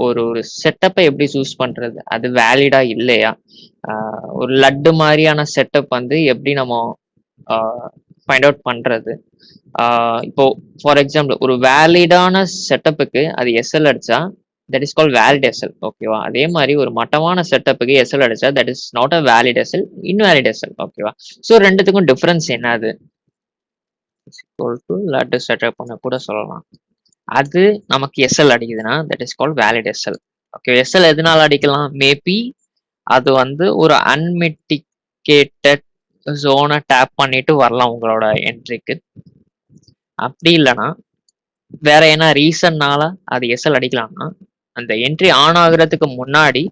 ஒரு ஒரு செட்டப்பை எப்படி சூஸ் பண்றது, அது வேலிடா இல்லையா, ஒரு லட்டு மாதிரியான செட்டப் வந்து எப்படி நம்ம ஃபைண்ட் அவுட் பண்றது. இப்போ ஃபார் எக்ஸாம்பிள் ஒரு வேலிடான செட்டப்புக்கு அது எஸ்எல் அடிச்சா that is call valid SL. ஓகேவா? அதே மாதிரி ஒரு மட்டமான செட்டப்புக்கு எஸ்எல் அடிச்சா that is not a valid SL, invalid SL. ஓகேவா? ஸோ ரெண்டுத்துக்கும் டிஃபரன்ஸ் என்னது? லட்டு செட்டப் பண்ண கூட சொல்லலாம். அது நமக்கு எஸ்எல் அடிக்குதுன்னா that is call valid SL. Okay, SL எதனால அடிக்கலாம்? மேபி அது வந்து ஒரு அன்மிட்டிகேட்டட் ஜோனை டேப் பண்ணிட்டு வரலாம் உங்களோட என்ட்ரிக்கு. அப்படி இல்லைன்னா வேற என்ன ரீசன்னால அது எஸ்எல் அடிக்கலாம்னா, அந்த என்ட்ரி ஆன் ஆகுறதுக்கு முன்னாடி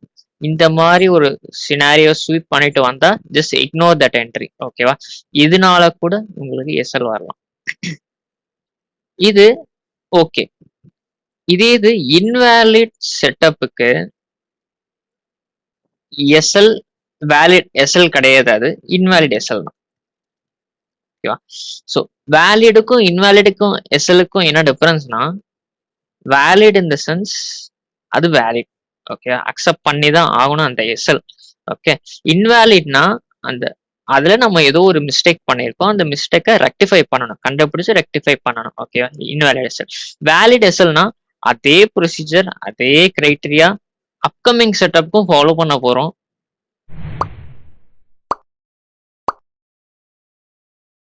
இந்த மாதிரி ஒரு சினாரியோ ஸ்வீப் பண்ணிட்டு வந்தா ஜஸ்ட் இக்னோர் தட் என்ட்ரி. ஓகேவா? இதனால கூட உங்களுக்கு எஸ்எல் வரலாம். இது ஓகே. இதே இது இன்வேலிட் செட்டப்புக்கு எஸ்எல் வேலிட் எஸ்எல் கிடையாது, அது இன்வேலிட் எஸ்எல் தான். ஓகேவா? ஸோ வேலிடுக்கும் இன்வேலிடுக்கும் எஸ்எல்லுக்கும் என்ன டிஃபரன்ஸ்னா, வேலிட் இன் த சென்ஸ் அது வேலிட். ஓகே, அக்செப்ட் பண்ணி தான் ஆகணும் அந்த எஸ்எல். ஓகே, இன்வேலிட்னா அந்த அதுல நம்ம ஏதோ ஒரு மிஸ்டேக் பண்ணியிருக்கோம், அந்த மிஸ்டேக்கை ரெக்டிஃபை பண்ணணும், கண்டுபிடிச்சு ரெக்டிஃபை பண்ணணும். Okay, invalid SL. வேலிட் எஸ்எல்னா அதே ப்ரொசீஜர், அதே கிரைட்டீரியா அப்கமிங் செட்டப்புக்கும் ஃபாலோ பண்ண போறோம்.